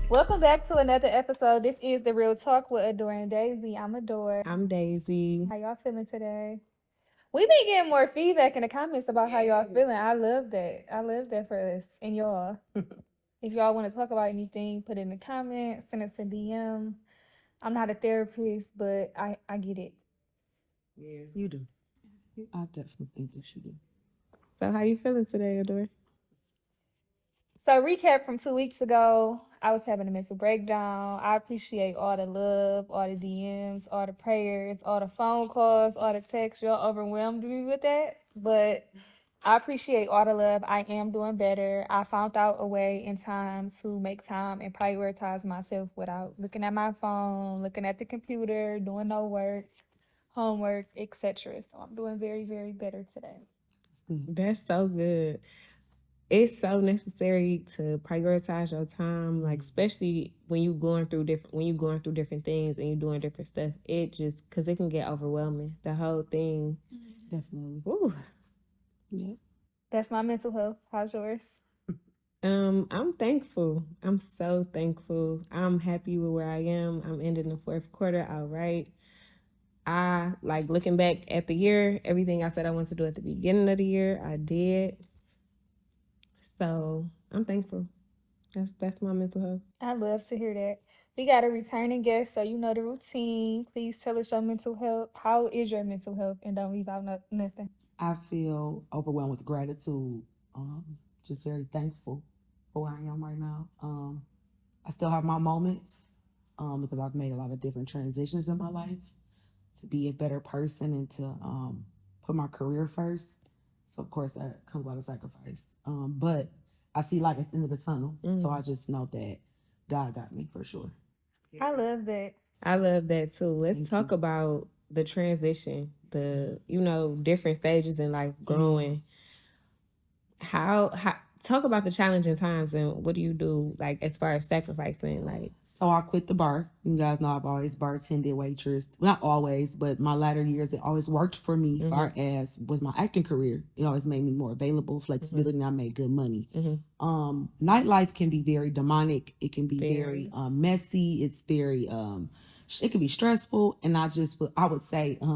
Welcome back to another episode. This is The Real Talk with Adore and Daisy. I'm Adore. I'm Daisy. How y'all feeling today? We've been getting more feedback in the comments about how y'all feeling. I love that. I love that for us and y'all. If y'all want to talk about anything, put it in the comments, send it to DM. I'm not a therapist, but I get it. Yeah, you do. I definitely think you should do. So how you feeling today, Adore? So recap from 2 weeks ago, I was having a mental breakdown. I appreciate all the love, all the DMs, all the prayers, all the phone calls, all the texts. Y'all overwhelmed me with that. But I appreciate all the love. I am doing better. I found out a way in time to make time and prioritize myself without looking at my phone, looking at the computer, doing no work, homework, etc. So I'm doing very, very better today. That's so good. It's so necessary to prioritize your time, like especially when you're going through different things and you're doing different stuff. It just because it can get overwhelming. The whole thing. Definitely. Ooh. Yeah. That's my mental health. How's yours? I'm thankful. I'm so thankful. I'm happy with where I am. I'm ending the fourth quarter all right. I like looking back at the year, everything I said I wanted to do at the beginning of the year, I did. So I'm thankful. That's my mental health. I love to hear that. We got a returning guest, so you know the routine. Please tell us your mental health. How is your mental health? And don't leave out nothing. I feel overwhelmed with gratitude. Just very thankful for where I am right now. I still have my moments because I've made a lot of different transitions in my life to be a better person and to put my career first. So of course that comes with a sacrifice. But I see light at the end of the tunnel. So I just know that God got me for sure. I love that. I love that too. Let's Thank talk you. about the transition, the different stages in life growing. How talk about the challenging times and what do you do like as far as sacrificing like. So I quit the bar. You guys know I've always bartended, waitress. Not always, but my latter years, it always worked for me. Far as with my acting career, it always made me more available, flexibility, and I made good money. Nightlife can be very demonic. It can be very messy. It's very, it can be stressful. And I would say, I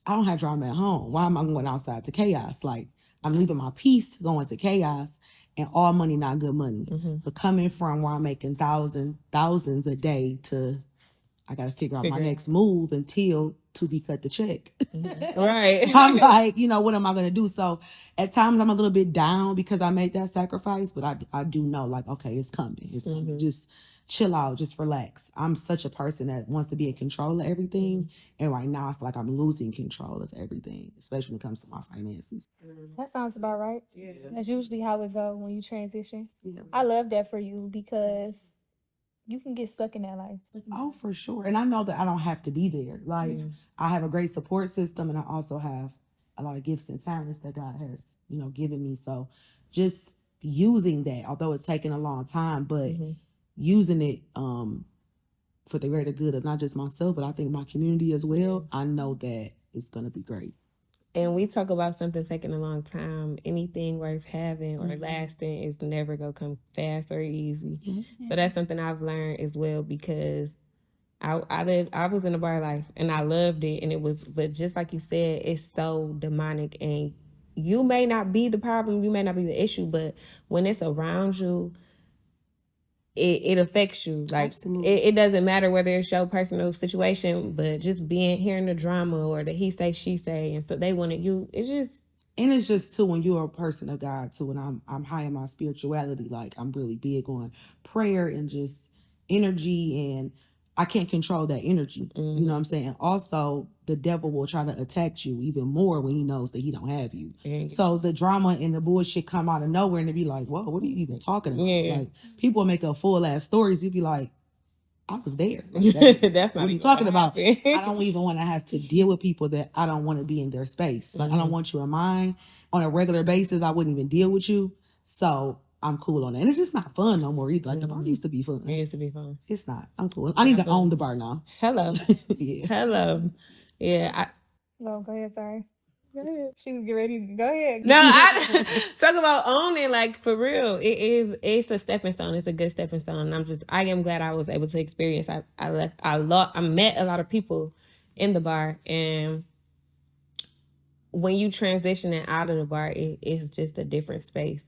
don't have drama at home. Why am I going outside to chaos? Like, I'm leaving my peace to go into chaos, and all money not good money. But coming from where I'm making thousands a day to I got to figure out my next move until to be cut the check. Right. I'm like, what am I going to do? So at times I'm a little bit down because I made that sacrifice, but I do know like, okay, it's coming. It's coming. Just chill out, just relax. I'm such a person that wants to be in control of everything. And right now I feel like I'm losing control of everything, especially when it comes to my finances. That sounds about right. Yeah. That's usually how it goes when you transition. Yeah. I love that for you because you can get stuck in that life. Oh, for sure. And I know that I don't have to be there. Like, I have a great support system, and I also have a lot of gifts and talents that God has, given me. So just using that, although it's taken a long time, but using it for the greater good of not just myself, but I think my community as well, I know that it's going to be great. And we talk about something taking a long time. Anything worth having or lasting is never going to come fast or easy. So that's something I've learned as well because I was in a bar life and I loved it. But just like you said, it's so demonic and you may not be the problem, you may not be the issue, but when it's around you, it affects you. Like it doesn't matter whether it's your personal situation, but just hearing the drama or the he say she say, and so they wanted you. It's just too when you're a person of God too, and I'm high in my spirituality. Like I'm really big on prayer and just energy, and I can't control that energy. You know what I'm saying? Also, the devil will try to attack you even more when he knows that he don't have you. So the drama and the bullshit come out of nowhere and they be like, whoa, what are you even talking about? Like people make up full ass stories. You'd be like, I was there. Like, that's not what are you talking about? I don't even want to have to deal with people that I don't want to be in their space. Like I don't want you in mine on a regular basis. I wouldn't even deal with you. So I'm cool on that. And it's just not fun no more either. Like the bar used to be fun. It used to be fun. It's not. I'm cool. I need to own the bar now. Hello. Yeah. Hello. Yeah. Go ahead, sorry. She was getting ready to go ahead. No, I talk about owning, like, for real. It's a stepping stone. It's a good stepping stone. And I am glad I was able to experience. I met a lot of people in the bar, and when you transitioning out of the bar, it's just a different space.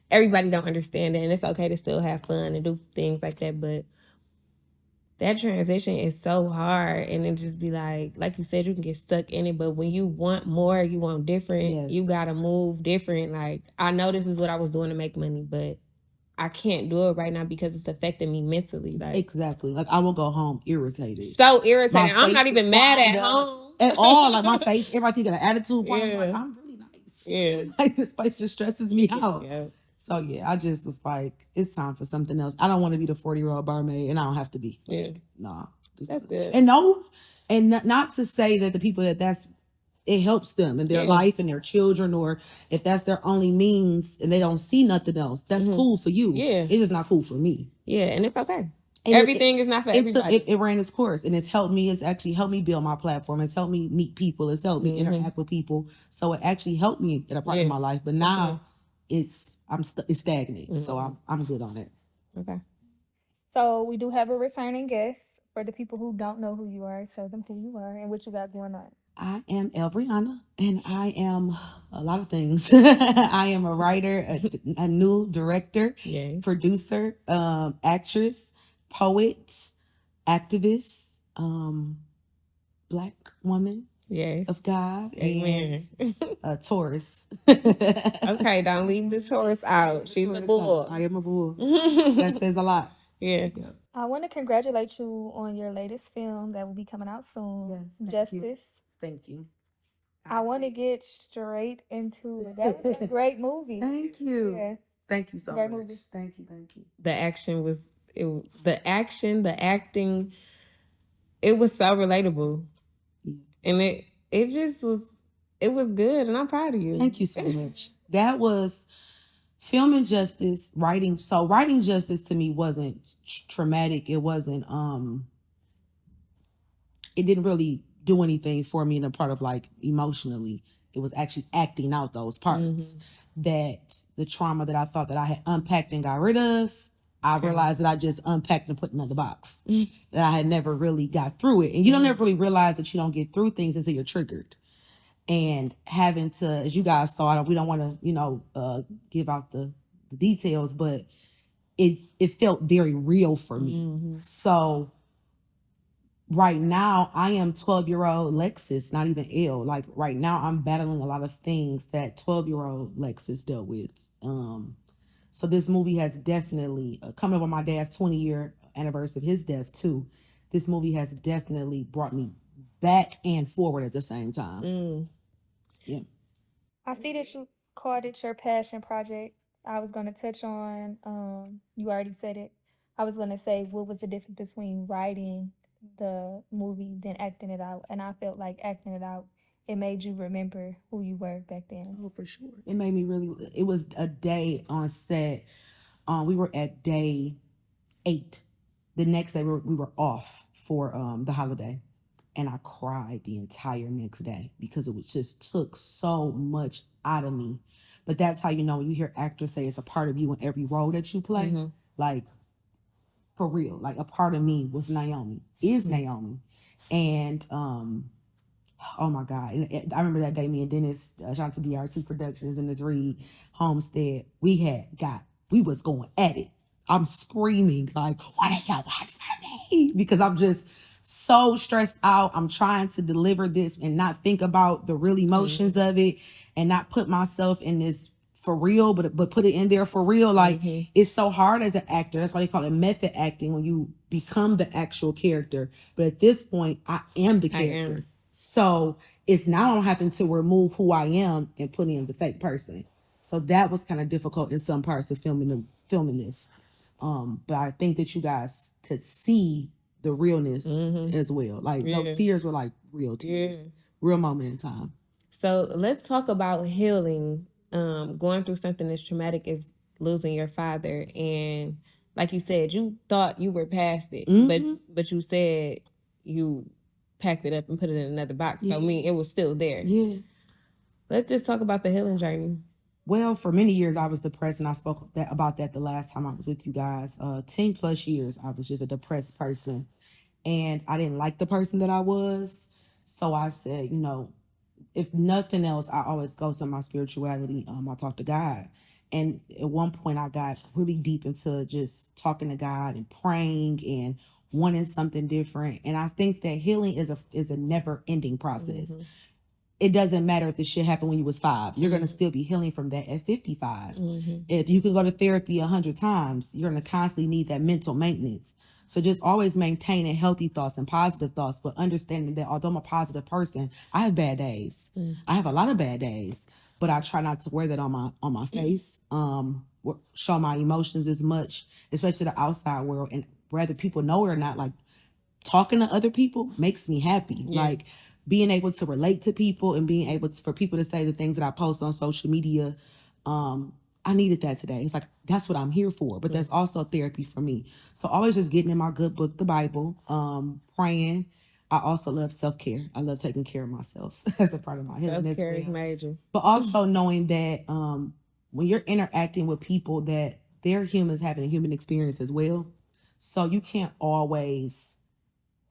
Everybody don't understand it, and it's okay to still have fun and do things like that, but that transition is so hard, and it just be like you said, you can get stuck in it, but when you want more, you want different, you gotta move different. Like, I know this is what I was doing to make money, but I can't do it right now because it's affecting me mentally. Like, exactly. Like, I will go home irritated. So irritated. I'm not even mad at home. At all. Like, my face, everybody got an attitude. I'm like, I'm really nice. Yeah. Like, this place just stresses me out. Yeah. So, yeah, I just was like, it's time for something else. I don't want to be the 40-year-old barmaid, and I don't have to be. Yeah. Nah. That's good. And not to say that the people it helps them in their life and their children, or if that's their only means and they don't see nothing else, that's cool for you. Yeah. It's just not cool for me. Yeah, and it's okay. And everything is not for everybody. It ran its course, and it's helped me. It's actually helped me build my platform. It's helped me meet people. It's helped me interact with people. So it actually helped me at a part in my life. But now it's stagnant. So I'm good on it. Okay. So we do have a returning guest. For the people who don't know who you are, tell them who you are and what you got going on. I am Elle Breaunna, and I am a lot of things. I am a writer, a new director, producer, actress, poet, activist, Black woman of God, Amen. And a Taurus. Okay, don't leave the Taurus out. She's a bull. I am a bull. That says a lot. Yeah. I want to congratulate you on your latest film that will be coming out soon. Yes, Justice. Thank you. I want to get straight into it. That was a great movie. Thank you. Yeah. Thank you so Great much. Movie. Thank you. The action was the acting. It was so relatable, and it just was. It was good, and I'm proud of you. Thank you so much. That was filming Justice, writing. So writing Justice to me wasn't traumatic. It wasn't. It didn't really do anything for me in a part of, like, emotionally. It was actually acting out those parts that the trauma that I thought that I had unpacked and got rid of. I realized that I just unpacked and put in another box. That I had never really got through it. And you don't ever really realize that you don't get through things until you're triggered. And having to, as you guys saw, we don't want to, give out the details, but it felt very real for me. So right now, I am 12-year-old Lexus, not even Elle. Like, right now, I'm battling a lot of things that 12-year-old Lexus dealt with. So this movie has definitely, coming up on my dad's 20-year anniversary of his death, too. This movie has definitely brought me back and forward at the same time. Yeah. I see that you called it your passion project. I was going to touch on, you already said it. I was going to say, what was the difference between writing the movie than acting it out? And I felt like acting it out, it made you remember who you were back then. Oh, for sure. It made me really, it was a day on set. We were at day 8. The next day we were off for the holiday. And I cried the entire next day because it just took so much out of me. But that's how you know when you hear actors say it's a part of you in every role that you play. Like, for real, like, a part of me was Naomi, is Naomi. And oh my God. And I remember that day, me and Dennis, shout out to DR2 Productions, Dennis Reed, Homestead, we was going at it. I'm screaming, like, why the hell watch me? Because I'm just so stressed out. I'm trying to deliver this and not think about the real emotions of it and not put myself in this for real, but put it in there for real. Like, it's so hard as an actor. That's why they call it method acting, when you become the actual character. But at this point, I am the character. So it's now I'm having to remove who I am and put in the fake person. So that was kind of difficult in some parts of filming this. But I think that you guys could see the realness as well. Like, those tears were like real tears, real moment in time. So let's talk about healing. Going through something as traumatic as losing your father, and like you said, you thought you were past it, but you said you packed it up and put it in another box. So I mean, it was still there. Yeah. Let's just talk about the healing journey. Well, for many years I was depressed, and I spoke about that the last time I was with you guys. 10 plus years I was just a depressed person, and I didn't like the person that I was. So I said, if nothing else, I always go to my spirituality. I talk to God. And at one point I got really deep into just talking to God and praying and wanting something different. And I think that healing is a never ending process. Mm-hmm. It doesn't matter if this shit happened when you was 5. You're going to still be healing from that at 55. Mm-hmm. If you can go to therapy 100 times, you're going to constantly need that mental maintenance. So just always maintaining healthy thoughts and positive thoughts, but understanding that although I'm a positive person, I have bad days. I have a lot of bad days, but I try not to wear that on my face, show my emotions as much, especially the outside world, and whether people know it or not, like talking to other people makes me happy. Yeah. Like being able to relate to people and being able to, for people to say the things that I post on social media. I needed that today. It's like, that's what I'm here for, but that's also therapy for me. So always just getting in my good book, the Bible, praying. I also love self-care. I love taking care of myself as a part of my healing. Self-care is major. But also knowing that when you're interacting with people, that they're humans having a human experience as well. So you can't always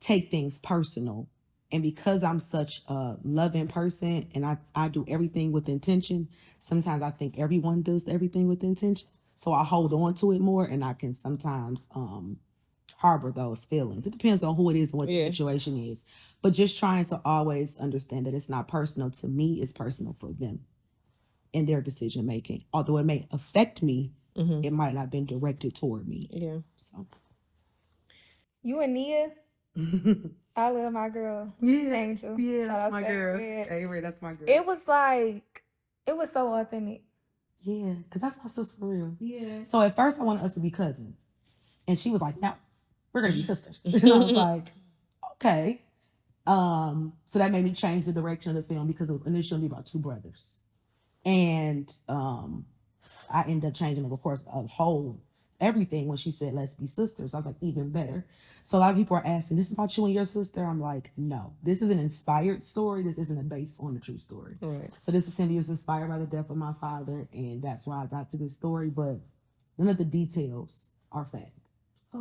take things personal. And because I'm such a loving person and I do everything with intention, sometimes I think everyone does everything with intention. So I hold on to it more, and I can sometimes harbor those feelings. It depends on who it is and what the situation is. But just trying to always understand that it's not personal to me, it's personal for them and their decision making. Although it may affect me, it might not have been directed toward me. Yeah. So you and Nia, I love my girl. Yeah. Angel. Yeah, Shout that's out my to girl. Avery. Avery, that's my girl. It was so authentic. Yeah, because that's my sister for real. Yeah. So at first I wanted us to be cousins. And she was like, no, we're going to be sisters. And I was like, okay. So that made me change the direction of the film, because it was initially about 2 brothers. And I ended up changing it, of course, everything when she said, let's be sisters. I was like, even better. So a lot of people are asking, this is about you and your sister? I'm like, no, this is an inspired story. This isn't based on a true story. Right. So this assembly was inspired by the death of my father, and that's why I got to this story. But none of the details are fact,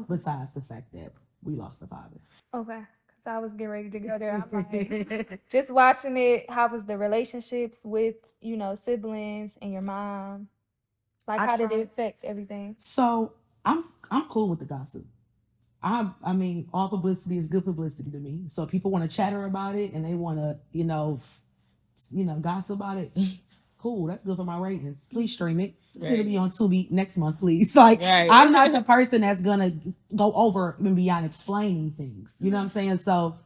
besides the fact that we lost a father. Okay. Because I was getting ready to go there. I'm like, just watching it, how was the relationships with, siblings and your mom? Like, how did it affect everything? So I'm cool with the gossip. I mean, all publicity is good publicity to me. So if people want to chatter about it and they want to, gossip about it, cool. That's good for my ratings. Please stream it. Right. It'll be on Tubi next month, please. Like, right. I'm not the person that's gonna go over and beyond explaining things. You know what I'm saying? So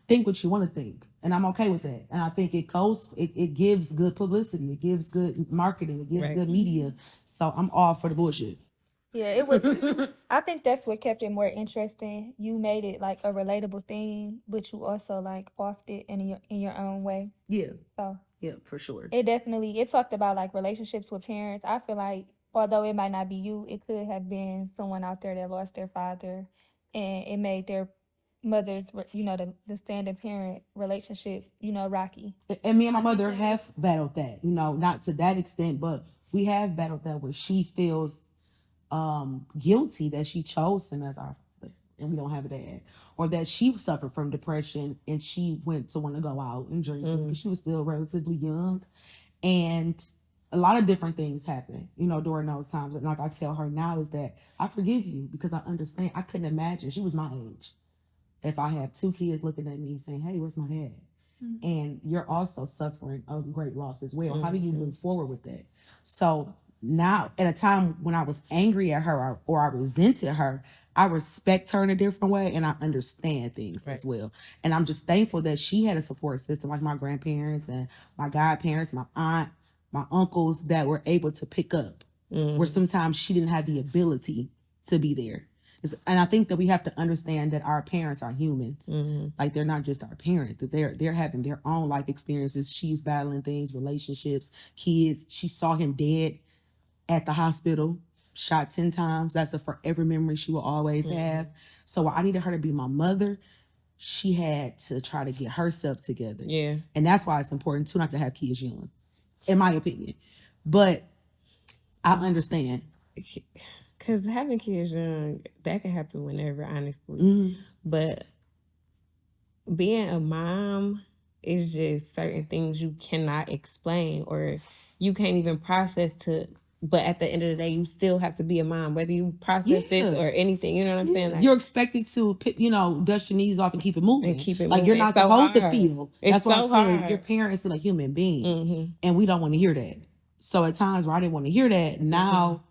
think what you want to think, and I'm okay with that. And I think it gives good publicity, it gives good marketing, it gives good media. So I'm all for the bullshit. Yeah, it was. I think that's what kept it more interesting. You made it like a relatable thing, but you also like offed it in your own way. Yeah. So yeah, for sure. It talked about like relationships with parents. I feel like although it might not be you, it could have been someone out there that lost their father, and it made their mother's, the standing parent relationship, rocky. And me and my mother have battled that, not to that extent, but we have battled that where she feels guilty that she chose him as our father and we don't have a dad, or that she suffered from depression and she went to want to go out and drink because she was still relatively young, and a lot of different things happen, during those times. And like I tell her now is that I forgive you, because I understand. I couldn't imagine, she was my age, if I have 2 kids looking at me saying, hey, where's my dad? And you're also suffering a great loss as well. How do you move forward with that? So now, at a time when I was angry at her or I resented her, I respect her in a different way, and I understand things as well. And I'm just thankful that she had a support system like my grandparents and my godparents, my aunt, my uncles, that were able to pick up where sometimes she didn't have the ability to be there. And I think that we have to understand that our parents are humans. Like, they're not just our parents. That they're having their own life experiences. She's battling things, relationships, kids. She saw him dead at the hospital, shot 10 times. That's a forever memory she will always have. So I needed her to be my mother. She had to try to get herself together. Yeah. And that's why it's important too not to have kids young. in my opinion. But I understand. Because having kids young, that can happen whenever, honestly. Mm-hmm. But being a mom is just certain things you cannot explain or you can't even process to. But at the end of the day, you still have to be a mom, whether you process it or anything. You know what I'm saying? Like, you're expected to, dust your knees off and keep it moving. And keep it like moving. You're not so supposed hard. to feel. It's That's what so I'm saying. hard. Your parent is still a human being, Mm-hmm. and we don't want to hear that. So at times where I didn't want to hear that, now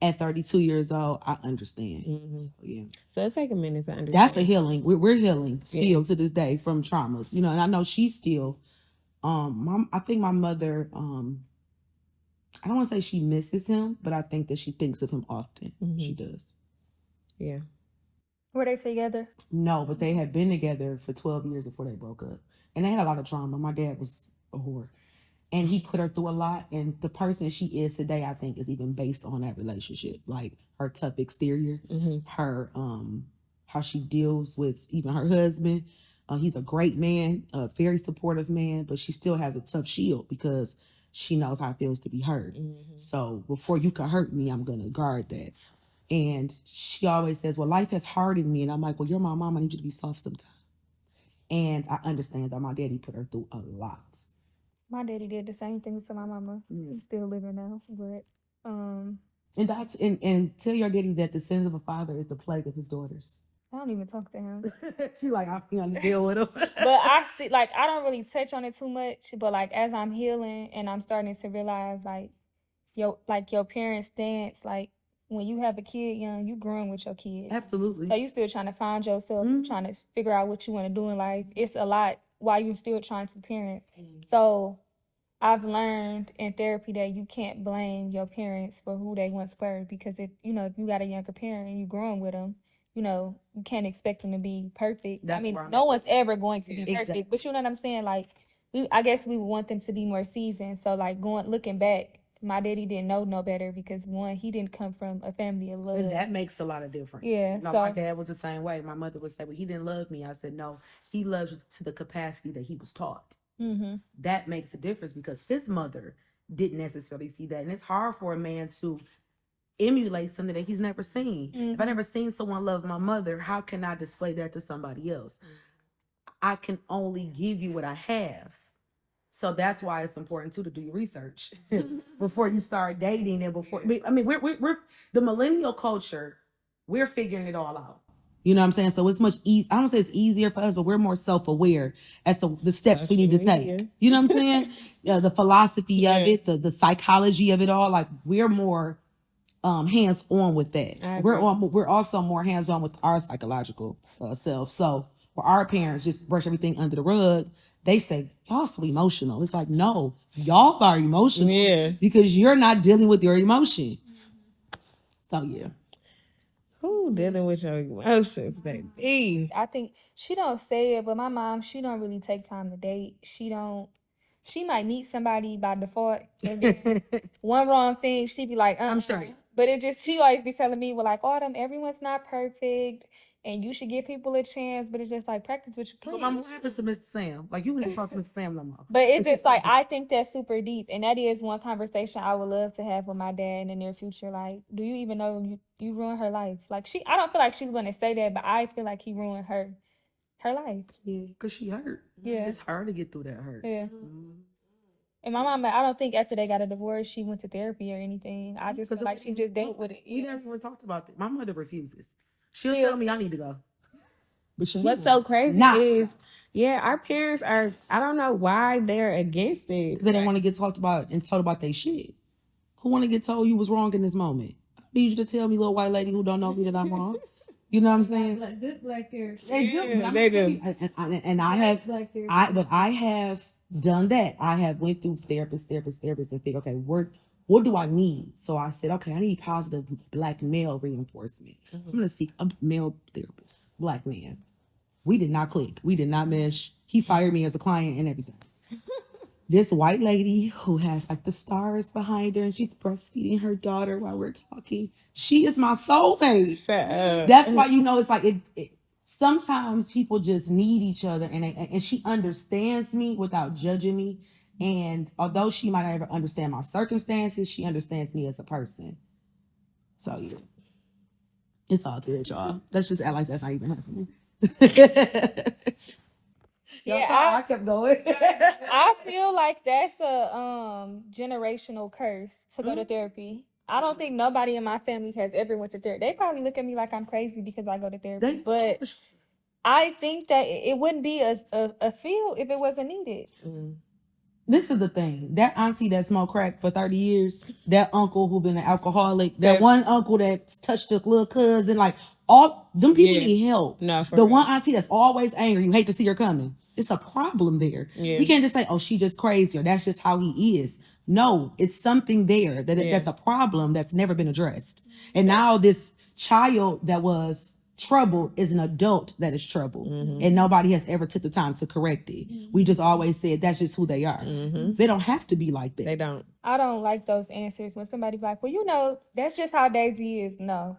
at 32 years old, I understand. Mm-hmm. So, yeah. So it takes a minute to understand. That's a healing. We're healing still to this day from traumas, and I know she's still. I think my mother. I don't want to say she misses him, but I think that she thinks of him often. Mm-hmm. She does. Yeah. Were they together? No, but they had been together for 12 years before they broke up. And they had a lot of trauma. My dad was a whore. And he put her through a lot. And the person she is today, I think, is even based on that relationship. Like her tough exterior, her how she deals with even her husband. He's a great man, a very supportive man, but she still has a tough shield because she knows how it feels to be hurt. So before you can hurt me, I'm going to guard that. And she always says, well, life has hardened me. And I'm like, well, you're my mom. I need you to be soft sometimes. And I understand that my daddy put her through a lot. My daddy did the same things to my mama. He's still living now. But and that's and tell your daddy that the sins of a father is the plague of his daughters. I don't even talk to him. She like, I'm gonna deal with him. But I see, like, I don't really touch on it too much. But like, as I'm healing and I'm starting to realize, like, your parents' stance, like, when you have a kid young, you growing with your kid. Absolutely. So you still trying to find yourself, trying to figure out what you want to do in life. It's a lot while you're still trying to parent. So I've learned in therapy that you can't blame your parents for who they once were, because if you got a younger parent and you're growing with them, you can't expect them to be perfect. That's no one's ever going to be perfect, but you know what I'm saying? Like, I guess we want them to be more seasoned. So like looking back, my daddy didn't know no better because one, he didn't come from a family of love. And that makes a lot of difference. Yeah. No, my dad was the same way. My mother would say, well, he didn't love me. I said, no, he loves you to the capacity that he was taught. That makes a difference because his mother didn't necessarily see that. And it's hard for a man to emulate something that he's never seen. If I never seen someone love my mother, how can I display that to somebody else? I can only give you what I have. So that's why it's important too to do your research before you start dating and before. I mean, we're the millennial culture. We're figuring it all out. You know what I'm saying? So it's much easier. I don't say it's easier for us, but we're more self-aware as to the steps we need to take. You know what I'm saying? The philosophy of it, the psychology of it all. Like we're more hands-on with that. We're also more hands-on with our psychological self. So for our parents just brush everything under the rug, they say, y'all so emotional. It's like, no, y'all are emotional because you're not dealing with your emotion. So yeah. Who dealing with your emotions, baby? I think she don't say it, but my mom, she don't really take time to date. She might meet somebody by default, and then one wrong thing, she be like, I'm straight. But she always be telling me, well, like, Autumn, everyone's not perfect, and you should give people a chance, but it's just like, practice what you preach. But what happens to Mr. Sam? Like, you wouldn't talk to Mr. Sam no more. But it's just like, I think that's super deep, and that is one conversation I would love to have with my dad in the near future. Like, do you even know you ruined her life? Like, I don't feel like she's going to say that, but I feel like he ruined her life. Yeah, because she hurt. Yeah. It's hard to get through that hurt. Yeah. And my mom, I don't think after they got a divorce, she went to therapy or anything. I just feel like she just dealt with it. We never even talked about that. My mother refuses. She'll tell me I need to go. But what's so crazy is, our parents are, I don't know why they're against it. Because they don't want to get talked about and told about their shit. Who want to get told you was wrong in this moment? I need you to tell me, little white lady who don't know me, that I'm wrong. You know what I'm saying? Like good black parents. They do. They do. And I have done that. I have went through therapists and think, okay, what do I need? So I said, okay, I need positive black male reinforcement. So I'm going to seek a male therapist, black man. We did not click. We did not mesh. He fired me as a client and everything. This white lady who has like the stars behind her and she's breastfeeding her daughter while we're talking. She is my soulmate. Shut up. That's why, it's like it sometimes people just need each other and she understands me without judging me. And although she might not ever understand my circumstances, she understands me as a person. So yeah, it's all good, y'all. Let's just act like that's not even happening. Yeah, I kept going. I feel like that's a generational curse to go to therapy. I don't think nobody in my family has ever went to therapy. They probably look at me like I'm crazy because I go to therapy, but I think that it wouldn't be a field if it wasn't needed. This is the thing. That auntie that smoked crack for 30 years, that uncle who been an alcoholic, that one uncle that touched the little cousin, like all them people need help. No, the real. One auntie that's always angry, you hate to see her coming. It's a problem there. Yeah. We can't just say, oh, she just crazy or that's just how he is. No, it's something there that's a problem that's never been addressed. And now this child that was trouble is an adult that is trouble, and nobody has ever took the time to correct it. We just always said that's just who they are. They don't have to be like that. They don't. I don't like those answers when somebody be like, well, that's just how Daisy is. No.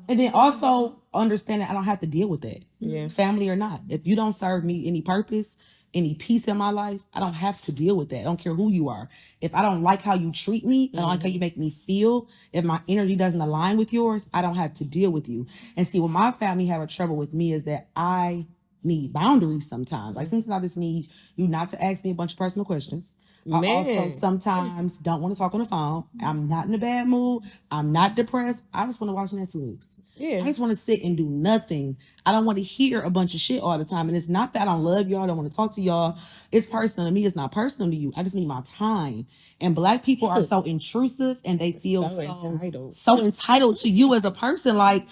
And then also understand that I don't have to deal with that, family or not. If you don't serve me any purpose, any peace in my life, I don't have to deal with that. I don't care who you are. If I don't like how you treat me, I don't like how you make me feel, if my energy doesn't align with yours, I don't have to deal with you. And see, what my family have a trouble with me is that I need boundaries sometimes. Like sometimes I just need you not to ask me a bunch of personal questions. I also sometimes don't want to talk on the phone. I'm not in a bad mood. I'm not depressed. I just want to watch Netflix. Yeah. I just want to sit and do nothing. I don't want to hear a bunch of shit all the time. And it's not that I don't love y'all. I don't want to talk to y'all. It's personal to me. It's not personal to you. I just need my time. And Black people are so intrusive and they feel so entitled to you as a person. Like,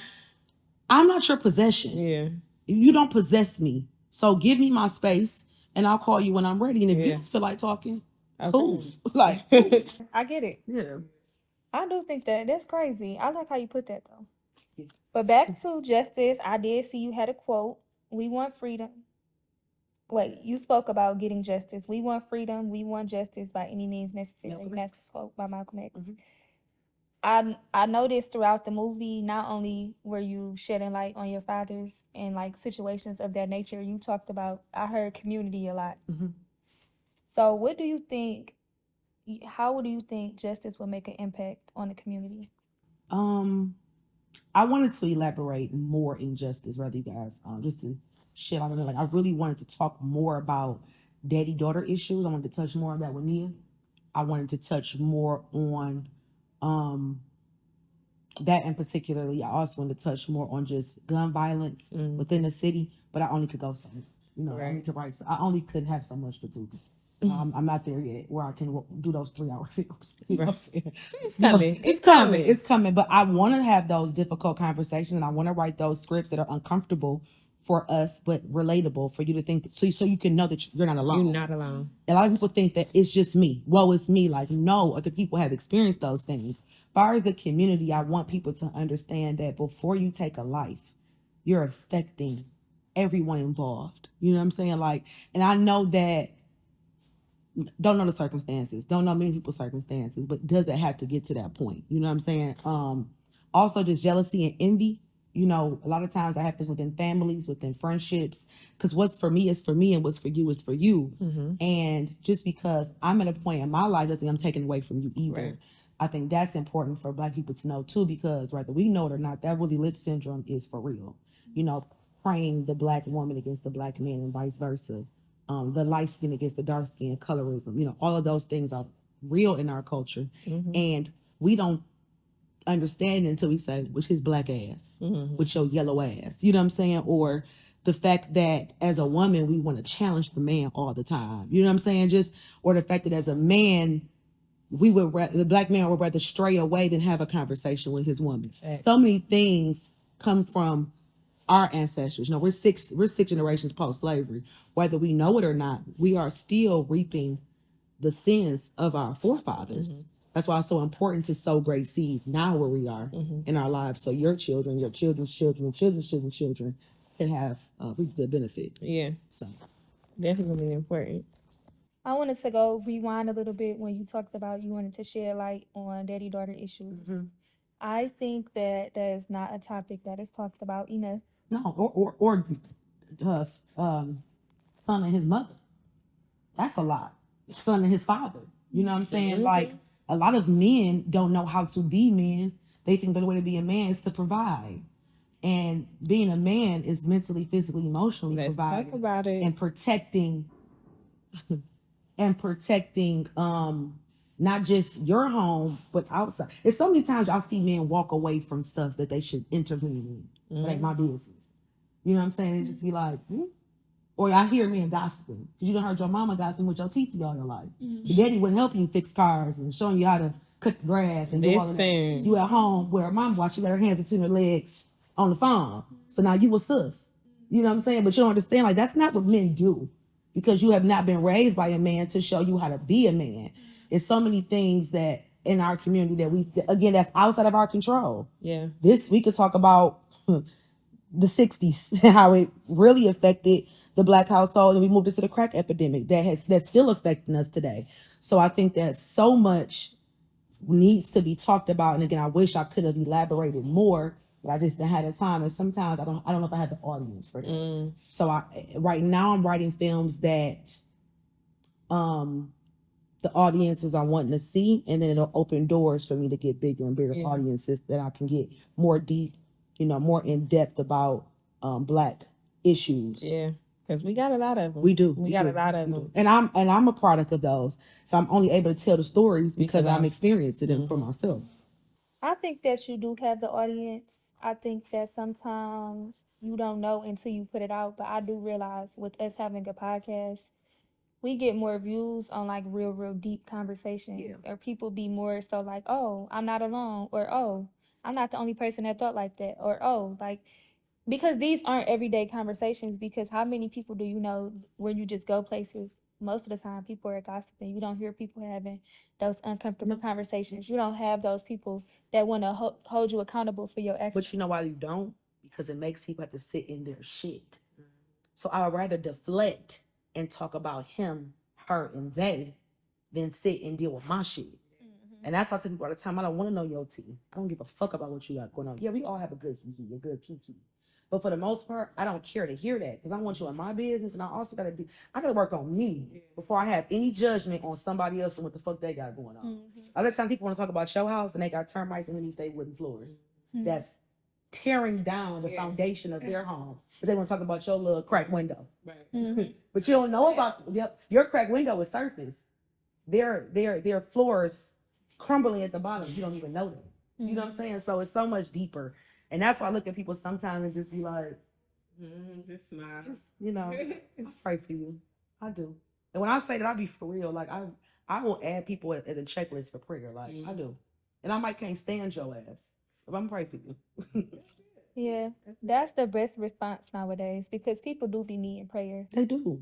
I'm not your possession. Yeah. You don't possess me. So give me my space and I'll call you when I'm ready. And if you don't feel like talking, cool. Like, I get it. Yeah. I do think that's crazy. I like how you put that though. Yeah. But back to justice, I did see you had a quote. We want freedom. Wait, you spoke about getting justice. We want freedom. We want justice by any means necessary. That's quote by Malcolm X. I noticed throughout the movie, not only were you shedding light on your fathers and like situations of that nature, you talked about, I heard community a lot. So what do you think, how do you think justice will make an impact on the community? I wanted to elaborate more in justice, rather you guys, just to shit out of it. Like I really wanted to talk more about daddy-daughter issues. I wanted to touch more on that with Nia. I wanted to touch more on that, and particularly I also wanted to touch more on just gun violence within the city, but I only could go so, I only could have so much fatigue. I'm not there yet where I can do those 3-hour films. You know what I'm saying? It's coming. It's coming. But I want to have those difficult conversations, and I want to write those scripts that are uncomfortable for us, but relatable for you to think, so you can know that you're not alone. You're not alone. A lot of people think that it's just me. Woe is me. Like, no, other people have experienced those things. As far as the community, I want people to understand that before you take a life, you're affecting everyone involved. You know what I'm saying? Like, and I know that, don't know the circumstances, don't know many people's circumstances, but does it have to get to that point? You know what I'm saying? Also just jealousy and envy. You know, a lot of times that happens within families, within friendships, because what's for me is for me and what's for you is for you. And just because I'm at a point in my life doesn't mean I'm taking away from you either. Right. I think that's important for Black people to know too, because whether we know it or not, that Willie Lynch syndrome is for real. You know, praying the Black woman against the Black man and vice versa. The light skin against the dark skin, colorism, you know, all of those things are real in our culture. And we don't understand until we say, with his Black ass, with your yellow ass, you know what I'm saying? Or the fact that as a woman, we want to challenge the man all the time, you know what I'm saying? Or the fact that as a man, the Black man would rather stray away than have a conversation with his woman. So many things come from our ancestors. You know, we're six generations post-slavery. Whether we know it or not, we are still reaping the sins of our forefathers. That's why it's so important to sow great seeds now where we are in our lives, so your children, your children's children, children's children's children can have reap the benefits. Yeah. So definitely important. I wanted to go rewind a little bit when you talked about you wanted to shed light on daddy-daughter issues. I think that is not a topic that is talked about enough. No, or son and his mother. That's a lot. son and his father. You know what I'm saying? Like, a lot of men don't know how to be men. They think the way to be a man is to provide. And being a man is mentally, physically, emotionally providing. Talk about it. And protecting not just your home, but outside. There's so many times I see men walk away from stuff that they should intervene in. Like my business. You know what I'm saying? And just be like, Or I hear men gossiping. Because you done heard your mama gossiping with your TT all your life. Your daddy wouldn't help you fix cars and showing you how to cut the grass and do all of that. You at home where mom watch, she got her hands between her legs on the phone. So now you a sus. You know what I'm saying? But you don't understand, like, that's not what men do. Because you have not been raised by a man to show you how to be a man. It's so many things that in our community that again, that's outside of our control. Yeah. We could talk about the 60s, how it really affected the Black household, and we moved into the crack epidemic that's still affecting us today. So I think that so much needs to be talked about. And again, I wish I could have elaborated more, but I just didn't have the time. And sometimes I don't know if I had the audience for that. So right now I'm writing films that the audiences are wanting to see, and then it'll open doors for me to get bigger and bigger audiences that I can get more deep, more in depth about Black issues. Yeah. Because we got a lot of them. We do. We got a lot of them. And I'm a product of those. So I'm only able to tell the stories because I'm experiencing them for myself. I think that you do have the audience. I think that sometimes you don't know until you put it out. But I do realize with us having a podcast, we get more views on like real deep conversations. Or people be more so like, oh, I'm not alone. Or, oh, I'm not the only person that thought like that. Or, oh, like, because these aren't everyday conversations. Because how many people do you know when you just go places? Most of the time, people are gossiping. You don't hear people having those uncomfortable conversations. You don't have those people that want to hold you accountable for your actions. But you know why you don't? Because it makes people have to sit in their shit. So I would rather deflect and talk about him, her, and they than sit and deal with my shit. And that's why I tell people all the time, I don't want to know your tea. I don't give a fuck about what you got going on. Yeah, we all have a good kiki, a good kiki. But for the most part, I don't care to hear that because I want you in my business, and I also gotta work on me before I have any judgment on somebody else and what the fuck they got going on. A lot of times people want to talk about your house and they got termites underneath their wooden floors. That's tearing down the foundation of their home. But they want to talk about your little cracked window. Right. But you don't know about your cracked window is surface. Their floors crumbling at the bottom. You don't even know that. You know what I'm saying? So it's so much deeper. And that's why I look at people sometimes and just be like, just smile. Just, I pray for you. I do. And when I say that, I be for real. Like, I will add people as a checklist for prayer. Like, I do. And I might can't stand your ass, but I'm pray for you. Yeah, that's the best response nowadays because people do be needing prayer. They do.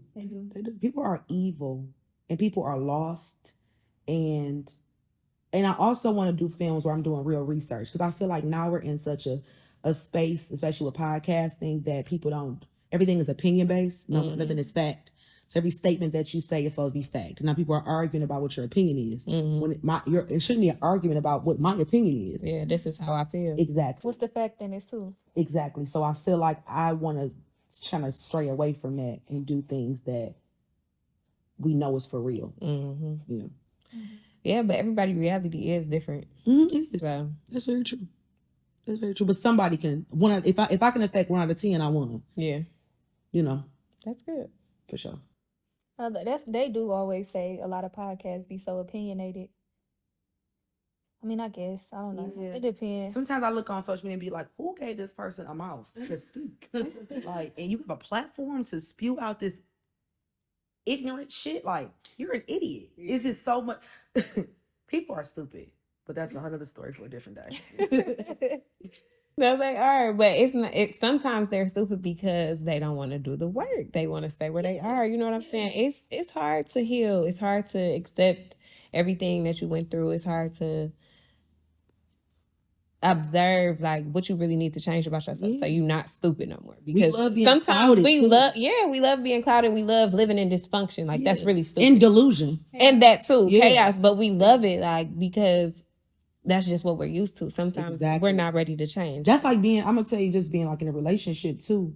People are evil and people are lost. And I also want to do films where I'm doing real research because I feel like now we're in such a space, especially with podcasting, that people everything is opinion based. Nothing is fact. So every statement that you say is supposed to be fact. And now people are arguing about what your opinion is. When it shouldn't be an argument about what my opinion is. Yeah, this is how I feel. Exactly. What's the fact in this too? Exactly. So I feel like I want to try to stray away from that and do things that we know is for real. Yeah, but everybody's reality is different. It is. So. That's very true. That's very true. But somebody can if I can affect 1 out of 10, I won. Yeah. That's good. For sure. They do always say a lot of podcasts be so opinionated. I mean, I guess. I don't know. Yeah. It depends. Sometimes I look on social media and be like, who gave this person a mouth to speak? Like, and you have a platform to spew out this ignorant shit? Like, you're an idiot. Is it so much? People are stupid. But that's another story for a different day. No, they are, but it's not. Sometimes they're stupid because they don't want to do the work. They want to stay where they are. You know what I'm saying? It's hard to heal. It's hard to accept everything that you went through. It's hard to observe like what you really need to change about yourself so you're not stupid no more. Because we love being sometimes clouded, we love being clouded. We love living in dysfunction. Like that's really stupid. In delusion. And that too, chaos. But we love it like because that's just what we're used to. Sometimes we're not ready to change. That's like I'm gonna tell you, just being like in a relationship too.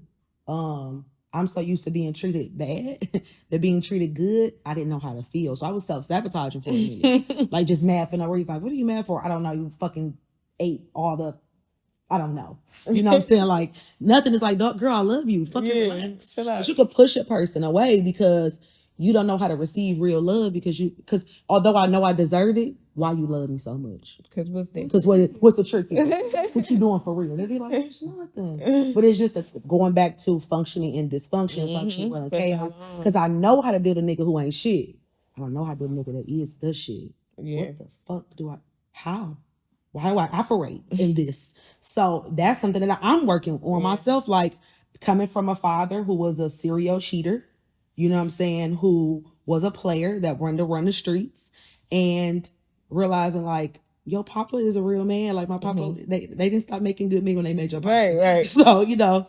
I'm so used to being treated bad that being treated good, I didn't know how to feel. So I was self-sabotaging for a minute. Like just mad for no reason. Like, what are you mad for? I don't know. You fucking ate all the, I don't know. You know what I'm saying? Like nothing is like, girl, I love you. Fucking relax. But you could push a person away because you don't know how to receive real love because although I know I deserve it, why you love me so much? Because what's the trick here? What you doing for real? They'd be like, it's nothing. But it's just going back to functioning in dysfunction, functioning in chaos. Because I know how to deal with a nigga who ain't shit. I don't know how to deal with a nigga that is the shit. Yeah. What the fuck do I? How? Why do I operate in this? So that's something that I'm working on myself. Like coming from a father who was a serial cheater, you know what I'm saying, who was a player that wanted to run the streets, and realizing like, your papa is a real man. Like my papa, they didn't stop making good men when they made your papa. Right. So, you know.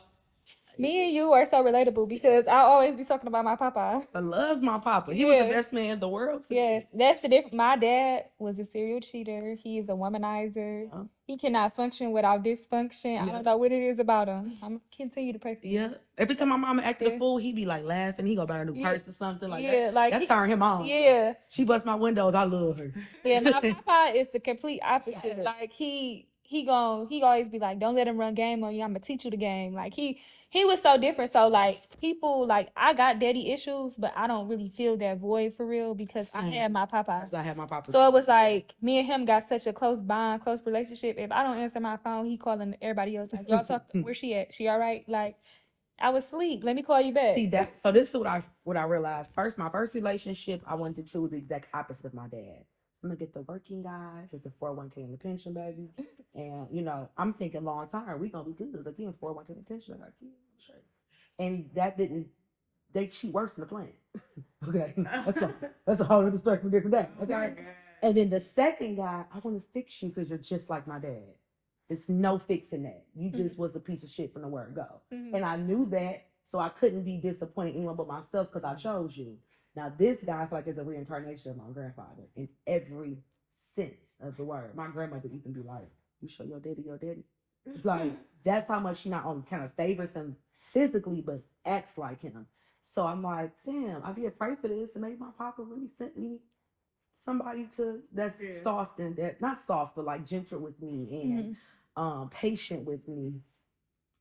Me and you are so relatable because I always be talking about my papa. I love my papa. He was the best man in the world. Yes, that's the difference. My dad was a serial cheater. He is a womanizer. Yeah. He cannot function without dysfunction. Yeah. I don't know what it is about him. I'm gonna continue to pray for him. Yeah. Every time my mama acted a fool, he be like laughing. He go buy a new purse or something like that. Like that turned him on. Yeah. She busts my windows. I love her. Yeah, my papa is the complete opposite. Yes. Like he always be like, don't let him run game on you. I'm gonna teach you the game. Like he was so different. So like people like I got daddy issues, but I don't really feel that void for real because I had my papa. I had my papa. So it was like me and him got such a close bond, close relationship. If I don't answer my phone, he calling everybody else like, y'all talk. Where she at? She all right? Like I was asleep. Let me call you back. See that? So this is what I realized. My first relationship, I wanted to choose the exact opposite of my dad. I'm gonna get the working guy, get the 401k and the pension, baby. And you know, I'm thinking long term, we gonna be good. Like being 401k and pension, I got kids, straight. And that didn't. She works in the plant. Okay, that's a whole other story for different day. Okay, and then the second guy, I want to fix you because you're just like my dad. It's no fixing that. You just was a piece of shit from the word go, and I knew that, so I couldn't be disappointed in anyone but myself because I chose you. Now, this guy, I feel like, is a reincarnation of my grandfather in every sense of the word. My grandmother even be like, you show your daddy your daddy? Like, that's how much she not only kind of favors him physically, but acts like him. So I'm like, damn, I did pray for this, and maybe my papa really sent me somebody that's soft and that, not soft, but like gentle with me and patient with me.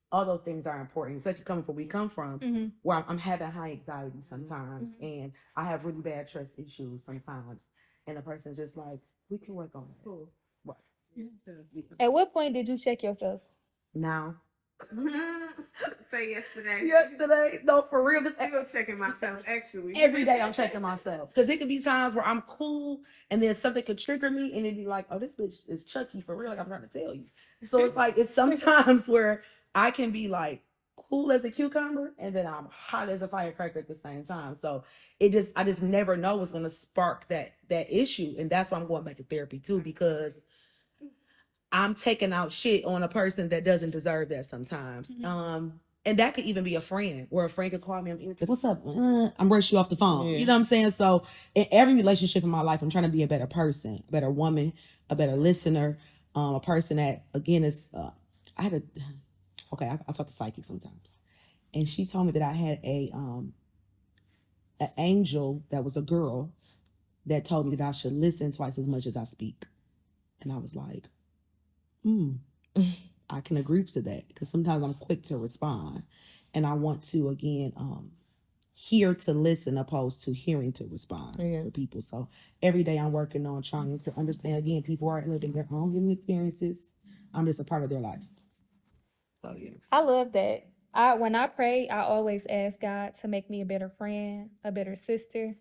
All those things are important, especially coming from where we come from, where I'm having high anxiety sometimes, and I have really bad trust issues sometimes. And the person's just like, we can work on it. Cool. What? At what point did you check yourself? Now. Say yesterday. Yesterday? No, for real. I'm checking myself, actually. Every day I'm checking myself. Because it could be times where I'm cool, and then something could trigger me, and it'd be like, oh, this bitch is Chucky for real. Like I'm trying to tell you. So it's like, it's sometimes where I can be like cool as a cucumber, and then I'm hot as a firecracker at the same time. So I just never know what's going to spark that issue, and that's why I'm going back to therapy too, because I'm taking out shit on a person that doesn't deserve that sometimes. And that could even be a friend, where a friend could call me. I'm irritated. What's up? I'm rushing you off the phone. Yeah. You know what I'm saying? So in every relationship in my life, I'm trying to be a better person, a better woman, a better listener, a person that, again, is, I talk to psychic sometimes. And she told me that I had an angel that was a girl that told me that I should listen twice as much as I speak. And I was like, I can agree to that, because sometimes I'm quick to respond, and I want to, again, hear to listen opposed to hearing to respond for people. So every day I'm working on trying to understand, again, people are living their own human experiences. I'm just a part of their life. So yeah. I love that. When I pray, I always ask God to make me a better friend, a better sister.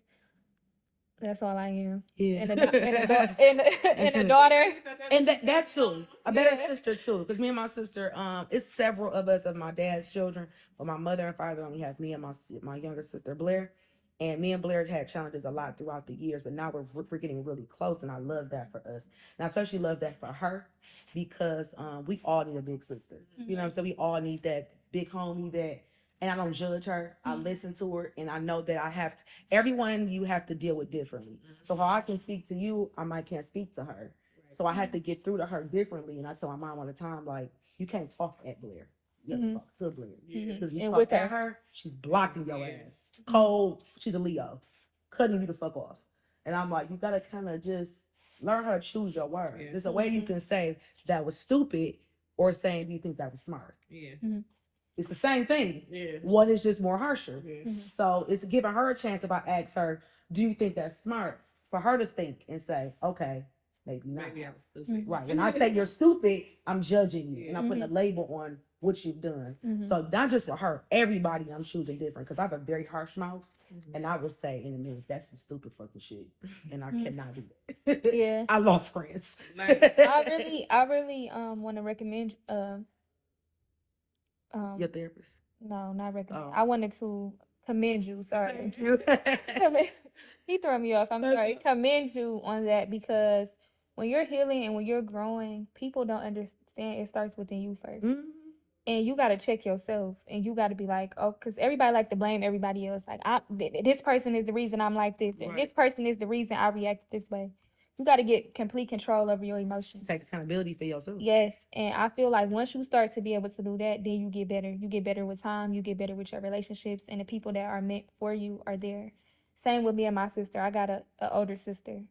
That's all I am. Yeah. And a daughter. And that too. A better sister too. Because me and my sister, it's several of us of my dad's children, but my mother and father only have me and my younger sister Blair. And me and Blair had challenges a lot throughout the years, but now we're getting really close, and I love that for us. And I especially love that for her, because we all need a big sister. You know what I'm saying? We all need that big homie that. And I don't judge her. I listen to her, and I know that I have to. Everyone you have to deal with differently. So how I can speak to you, I can't speak to her. So I have to get through to her differently. And I tell my mom all the time, like, you can't talk at Blair. You have to talk to Blair. Because you And talk with at her, she's blocking your ass. Cold. She's a Leo. Cutting you the fuck off. And I'm like, you gotta kind of just learn how to choose your words. There's a way you can say that was stupid or saying you think that was smart. It's the same thing. One is just more harsher. So it's giving her a chance. If I ask her, do you think that's smart? For her to think and say, okay, maybe not. Maybe I was stupid. Right. And I say you're stupid, I'm judging you. And I'm putting a label on what you've done. So not just for her, everybody I'm choosing different. Because I have a very harsh mouth. And I will say in a minute, that's some stupid fucking shit. And I cannot do that. Yeah. I lost friends. I really want to recommend your therapist. No, not recommend. I wanted to commend you. Sorry. Thank you. He threw me off. I'm sorry. Commend you on that, because when you're healing and when you're growing, people don't understand. It starts within you first. And you got to check yourself, and you got to be like, oh, because everybody like to blame everybody else. Like, this person is the reason I'm like this. And this person is the reason I react this way. You got to get complete control over your emotions. Take accountability for yourself. Yes. And I feel like once you start to be able to do that, then you get better. You get better with time. You get better with your relationships. And the people that are meant for you are there. Same with me and my sister. I got a older sister.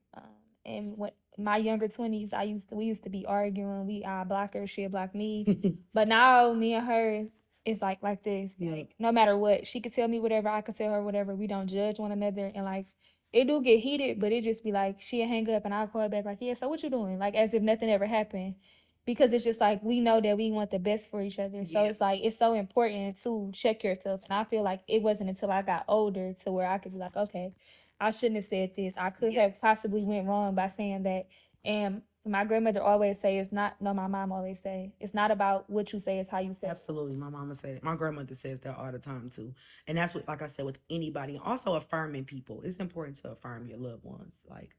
And what my younger 20s, we used to be arguing. I block her, she'll block me. But now me and her, it's like this. Like, no matter what, she could tell me whatever, I could tell her whatever. We don't judge one another. And like, it do get heated, but it just be like, she'll hang up and I'll call her back like, yeah, so what you doing? Like, as if nothing ever happened. Because it's just like, we know that we want the best for each other. So it's like, it's so important to check yourself. And I feel like it wasn't until I got older to where I could be like, okay, I shouldn't have said this. I could have possibly went wrong by saying that. And my grandmother always say, my mom always say, it's not about what you say, it's how you say it. Absolutely. My mama said it. My grandmother says that all the time too. And that's what, like I said, with anybody, also affirming people. It's important to affirm your loved ones. Like,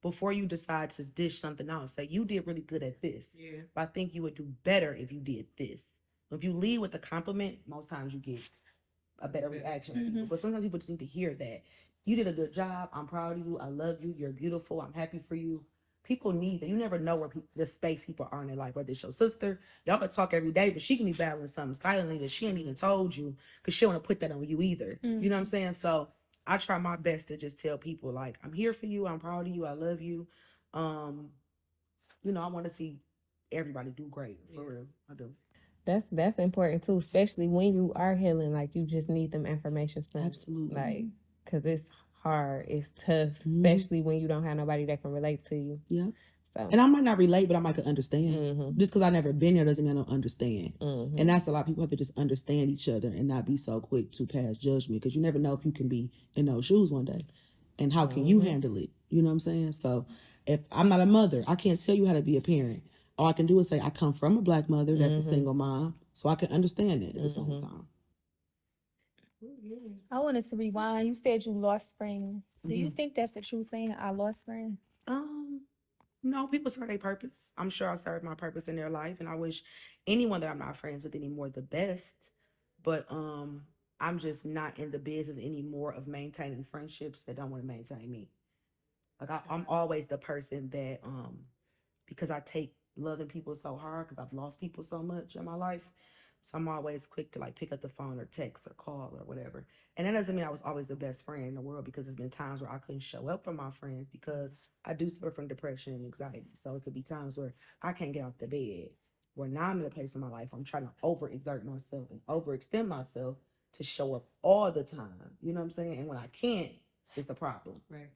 before you decide to dish something out, say, you did really good at this. But I think you would do better if you did this. If you lead with a compliment, most times you get a better reaction from people. But sometimes people just need to hear that. You did a good job. I'm proud of you. I love you. You're beautiful. I'm happy for you. People need that. You never know where the space people are in their life. Whether it's your sister, y'all could talk every day, but she can be battling something silently that she ain't even told you, because she don't want to put that on you either. You know what I'm saying? So I try my best to just tell people, like, I'm here for you. I'm proud of you. I love you. I want to see everybody do great. For real. I do. That's important too, especially when you are healing. Like, you just need them affirmations. Absolutely. Like, because it's hard, it's tough, especially when you don't have nobody that can relate to you. Yeah. So. And I might not relate, but I might understand. Just because I've never been there doesn't mean I don't understand. And that's a lot of people have to just understand each other and not be so quick to pass judgment, because you never know if you can be in those shoes one day. And how can you handle it? You know what I'm saying? So if I'm not a mother, I can't tell you how to be a parent. All I can do is say, I come from a Black mother that's a single mom, so I can understand it at the same time. I wanted to rewind. You said you lost friends. Do you think that's the true thing? I lost friends? No, people serve their purpose. I'm sure I served my purpose in their life, and I wish anyone that I'm not friends with anymore the best. But I'm just not in the business anymore of maintaining friendships that don't want to maintain me. Like, I'm always the person that because I take loving people so hard, because I've lost people so much in my life. So I'm always quick to like pick up the phone or text or call or whatever. And that doesn't mean I was always the best friend in the world, because there's been times where I couldn't show up for my friends because I do suffer from depression and anxiety. So it could be times where I can't get out the bed, where now I'm in a place in my life where I'm trying to overexert myself and overextend myself to show up all the time. You know what I'm saying? And when I can't, it's a problem. Right.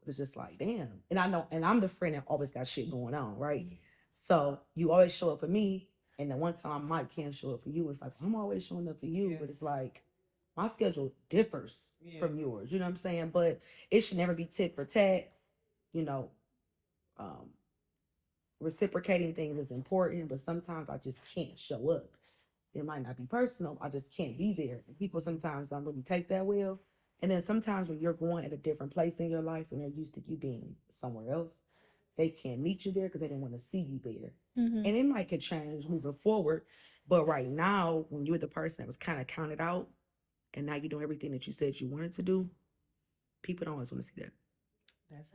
It's just like, damn. And I know, and I'm the friend that always got shit going on, right? So you always show up for me. And then one time I might can't show up for you. It's like, I'm always showing up for you. But it's like, my schedule differs from yours. You know what I'm saying? But it should never be tit for tat. Reciprocating things is important. But sometimes I just can't show up. It might not be personal. I just can't be there. And people sometimes don't really take that well. And then sometimes when you're going at a different place in your life and they're used to you being somewhere else, they can't meet you there because they didn't want to see you there. And it might could change moving forward. But right now, when you're the person that was kind of counted out, and now you're doing everything that you said you wanted to do, people don't always want to see that.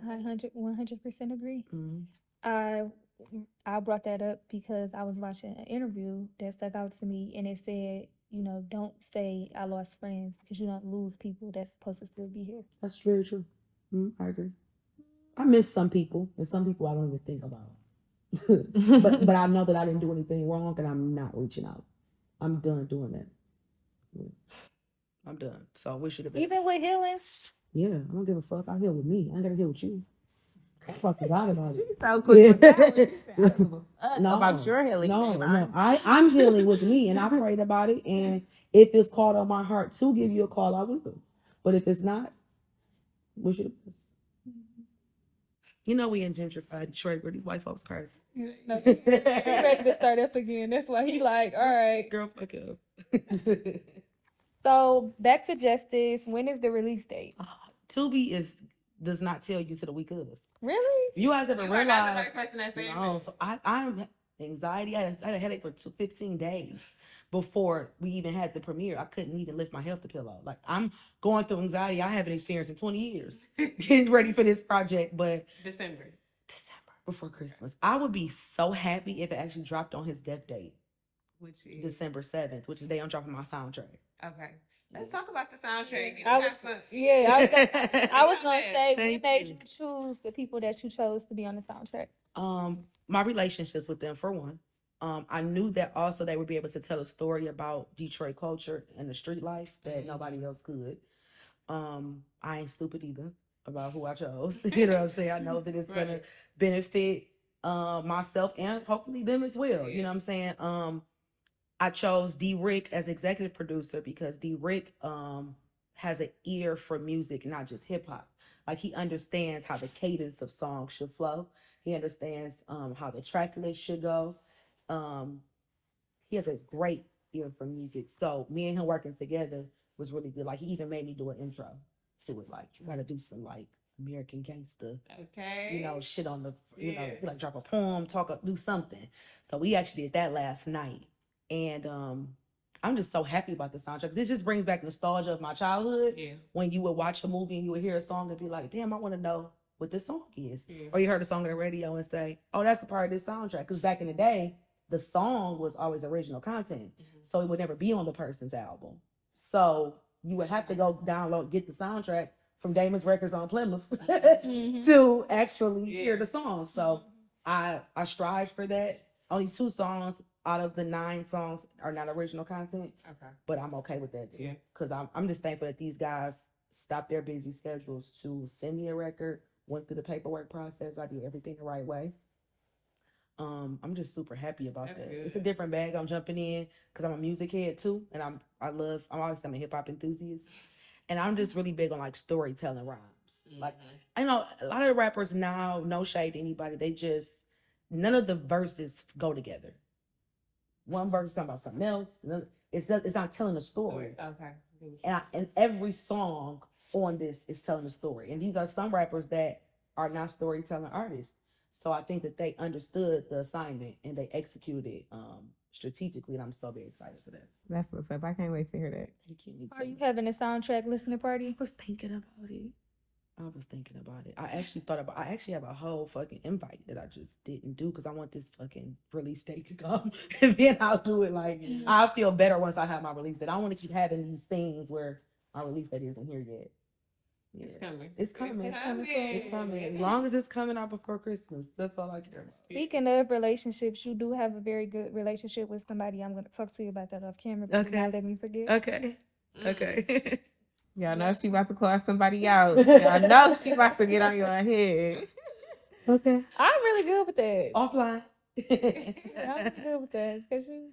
I 100% agree. I I brought that up because I was watching an interview that stuck out to me, and it said, you know, don't say I lost friends because you don't lose people that's supposed to still be here. That's very true. I agree. I miss some people, and some people I don't even think about. but I know that I didn't do anything wrong, and I'm not reaching out. I'm done doing that. Yeah. I'm done. So we should have been. Even with healing. Yeah, I don't give a fuck. I heal with me. I ain't gotta heal with you. I fucking got about it. She's so quick. No, about your healing. No. I'm healing with me, and I prayed about it. And if it's called on my heart to give you a call, I will. But if it's not, we should have. You know, we in gentrified Detroit where these white folks crazy. No, he's ready to start up again. That's why he like, all right. Girl, fuck up. So back to Justice. When is the release date? Tubi does not tell you to the week of. Really? You guys ever realize? Not the first person that said No, so I'm anxiety. I had a headache for 15 days before we even had the premiere. I couldn't even lift my health pillow. Like, I'm going through anxiety I haven't experienced in 20 years. Getting ready for this project, but December before Christmas. I would be so happy if it actually dropped on his death date, which is December 7th, which is the day I'm dropping my soundtrack. Okay. Let's talk about the soundtrack. I was gonna say we made you choose the people that you chose to be on the soundtrack. My relationships with them, for one. I knew that also they would be able to tell a story about Detroit culture and the street life that nobody else could. I ain't stupid either about who I chose. You know what I'm saying? I know that it's gonna benefit myself and hopefully them as well. You know what I'm saying? I chose D. Rick as executive producer because D. Rick has an ear for music, not just hip hop. Like, he understands how the cadence of songs should flow. He understands how the track list should go. He has a great ear for music. So me and him working together was really good. Like, he even made me do an intro to it. Like, you gotta do some like American gangster, okay, you know, shit on the, you know, like drop a poem, do something. So we actually did that last night. And I'm just so happy about the soundtrack. This just brings back nostalgia of my childhood. Yeah. When you would watch a movie and you would hear a song and be like, damn, I want to know what this song is. Yeah. Or you heard a song on the radio and say, oh, that's a part of this soundtrack. Because back in the day, the song was always original content. So it would never be on the person's album. So you would have to go get the soundtrack from Damon's Records on Plymouth to actually hear the song. So I strive for that. Only 2 songs out of the 9 songs are not original content. Okay. But I'm okay with that too. Because I'm just thankful that these guys stopped their busy schedules to send me a record, went through the paperwork process. I did everything the right way. I'm just super happy about that. Good. It's a different bag I'm jumping in because I'm a music head too. And I'm a hip hop enthusiast. And I'm just really big on like storytelling rhymes. Like, I know a lot of rappers now, no shade to anybody, none of the verses go together. One verse is talking about something else. It's not telling a story. Okay. And every song on this is telling a story. And these are some rappers that are not storytelling artists. So I think that they understood the assignment and they executed strategically. And I'm so very excited for that. That's what's up. I can't wait to hear that. Are you having a soundtrack listening party? I was thinking about it. I actually have a whole fucking invite that I just didn't do because I want this fucking release date to come. And then I'll do it. Like, I'll feel better once I have my release date. I don't want to keep having these things where my release date isn't here yet. Yeah. It's coming. As long as it's coming out before Christmas. That's all I care about. Speaking of relationships, you do have a very good relationship with somebody. I'm going to talk to you about that off camera, but do not let me forget. Okay. Y'all know she about to call somebody out. Y'all know she about to get on your head. Okay. I'm really good with that. Offline. I'm good with that.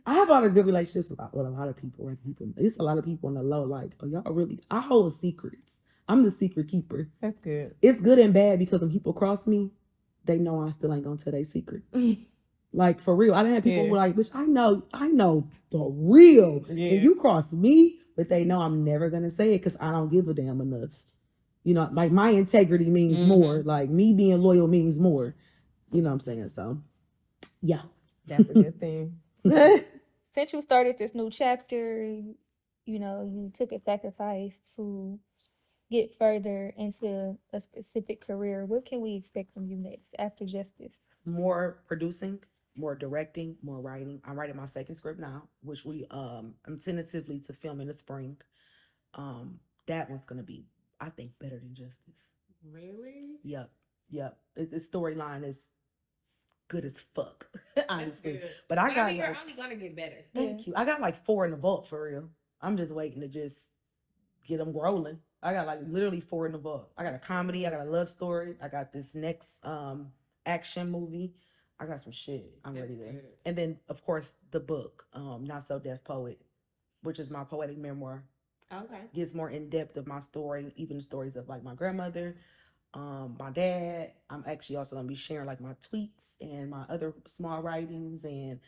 I have a lot of good relationships with a lot of people. Right? It's a lot of people on the low. Like, oh, y'all really, I hold secrets. I'm the secret keeper. That's good. It's good and bad because when people cross me, they know I still ain't gonna tell their secret. Like, for real. I done had people who were like, bitch, I know the real. Yeah. And you cross me, but they know I'm never gonna say it because I don't give a damn enough. You know, like, my integrity means more. Like, me being loyal means more. You know what I'm saying? So, yeah. That's a good thing. Since you started this new chapter, you know, you took a sacrifice to get further into a specific career. What can we expect from you next after Justice? more producing, more directing, more writing. I'm writing my second script now, which I'm tentatively to film in the spring. That one's gonna be, I think, better than Justice. Really? Yep. The storyline is good as fuck, honestly. But I mean, you're only gonna get better. Thank you. I got like 4 in the vault for real. I'm just waiting to just get them rolling. I got like literally 4 in the vault. I got a comedy. I got a love story. I got this next action movie. I got some shit. I'm ready to. And then of course the book, Not So Deaf Poet, which is my poetic memoir. Okay. Gets more in depth of my story, even the stories of like my grandmother, my dad. I'm actually also gonna be sharing like my tweets and my other small writings and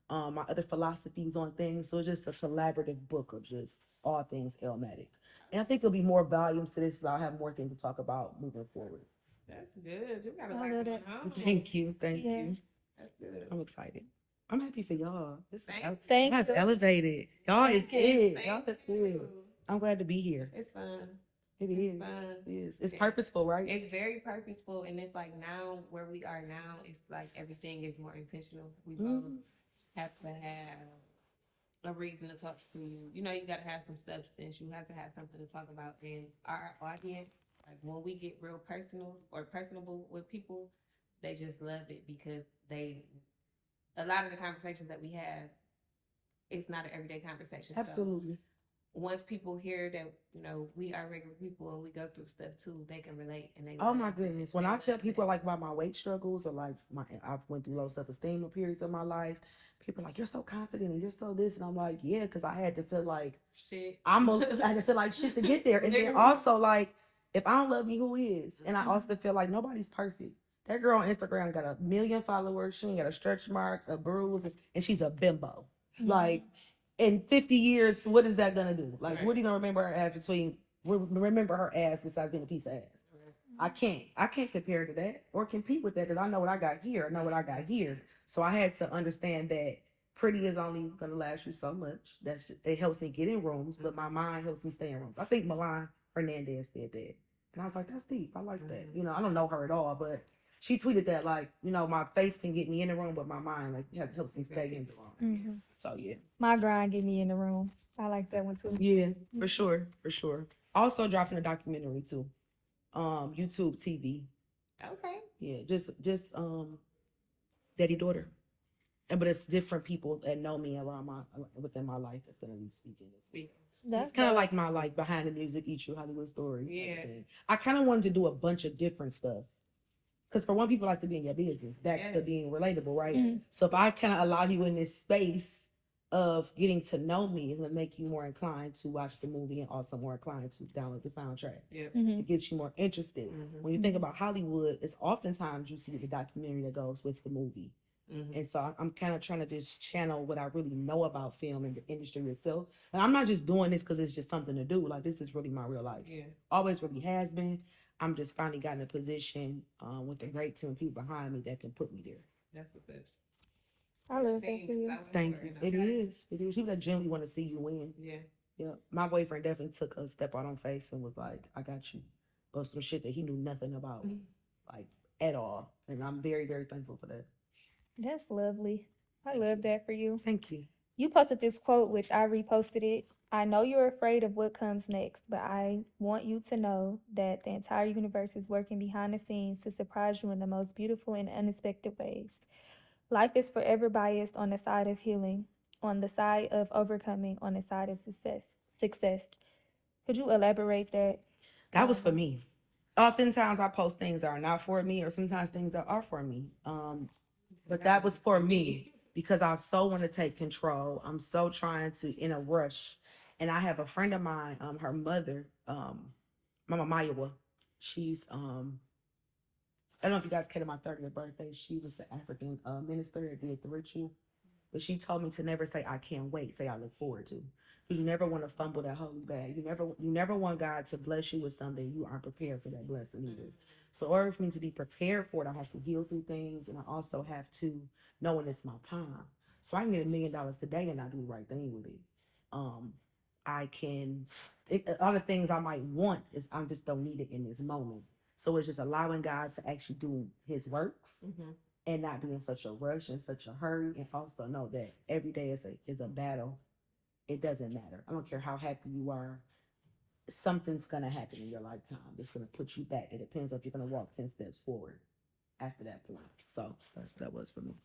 my other philosophies on things. So it's just a collaborative book of just all things Elmatic. And I think there'll be more volumes to this, so I'll have more things to talk about moving forward. That's good. You got a lot going on. Thank you. That's good. I'm excited. I'm happy for y'all. Thank I've you. elevated. Y'all is good. Y'all is good. I'm glad to be here. It's fun. It is. It is. It's purposeful, right? It's very purposeful, and it's like now where we are now, it's like everything is more intentional. We both have to have a reason to talk to you. You know, you got to have some substance. You have to have something to talk about. And our audience, like when we get real personal or personable with people, they just love it because a lot of the conversations that we have, it's not an everyday conversation. Absolutely. So once people hear that, you know, we are regular people and we go through stuff too, they can relate and they. Oh my goodness! When I tell people like about my weight struggles or like I've went through low self-esteem periods of my life, people are like, "You're so confident and you're so this," and I'm like, "Yeah," because I had to feel like shit. I had to feel like shit to get there, and then also like if I don't love me, who is? And I also feel like nobody's perfect. That girl on Instagram got 1 million followers. She ain't got a stretch mark, a bruise, and she's a bimbo. Like. In 50 years, what is that gonna do? Like, what are you gonna remember her as remember her ass besides being a piece of ass? I can't compare to that or compete with that because I know what I got here. I know what I got here. So I had to understand that pretty is only gonna last you so much. It helps me get in rooms, but my mind helps me stay in rooms. I think Milan Hernandez said that, and I was like, that's deep. I like that. You know, I don't know her at all, but she tweeted that like, you know, my face can get me in the room, but my mind like helps me stay in the room. So yeah, my grind get me in the room. I like that one too. Yeah, for sure. Also dropping a documentary too, YouTube TV. Okay. Yeah, just daddy daughter, but it's different people that know me around within my life that's gonna be speaking. That's kind of like my like behind the music, eat you Hollywood story. Yeah, I kind of wanted to do a bunch of different stuff. Because for one, people like to be in your business, back to being relatable, right? So if I kind of allow you in this space of getting to know me, it's going to make you more inclined to watch the movie and also more inclined to download the soundtrack. Yeah. It gets you more interested. When you think about Hollywood, it's oftentimes you see the documentary that goes with the movie. And so I'm kind of trying to just channel what I really know about film and the industry itself. And I'm not just doing this because it's just something to do. Like, this is really my real life. Yeah. Always really has been. I'm just finally got in a position with a great team of people behind me that can put me there. That's the best. I love that for you. Thank you. It is. People that genuinely want to see you win. Yeah. My boyfriend definitely took a step out on faith and was like, I got you. But some shit that he knew nothing about, like, at all. And I'm very, very thankful for that. That's lovely. I love that for you. Thank you. You posted this quote, which I reposted it. I know you're afraid of what comes next, but I want you to know that the entire universe is working behind the scenes to surprise you in the most beautiful and unexpected ways. Life is forever biased on the side of healing, on the side of overcoming, on the side of success. Could you elaborate that? That was for me. Oftentimes I post things that are not for me, or sometimes things that are for me. But that was for me because I so want to take control. I'm so trying to, in a rush. And I have a friend of mine, her mother, Mama Mayawa. She's, I don't know if you guys came to my 30th birthday. She was the African minister that did the ritual. But she told me to never say, I can't wait. Say, I look forward to. Because you never want to fumble that holy bag. You never want God to bless you with something you aren't prepared for that blessing either. So in order for me to be prepared for it, I have to heal through things. And I also have to know when it's my time. So I can get $1 million today and not do the right thing with it. Other things I might want is I just don't need it in this moment. So it's just allowing God to actually do his works and not be in such a rush and such a hurry, and also know that every day is a battle. It doesn't matter. I don't care how happy you are. Something's gonna happen in your lifetime that's gonna put you back. It depends if you're gonna walk 10 steps forward after that point. So that's what that was for me.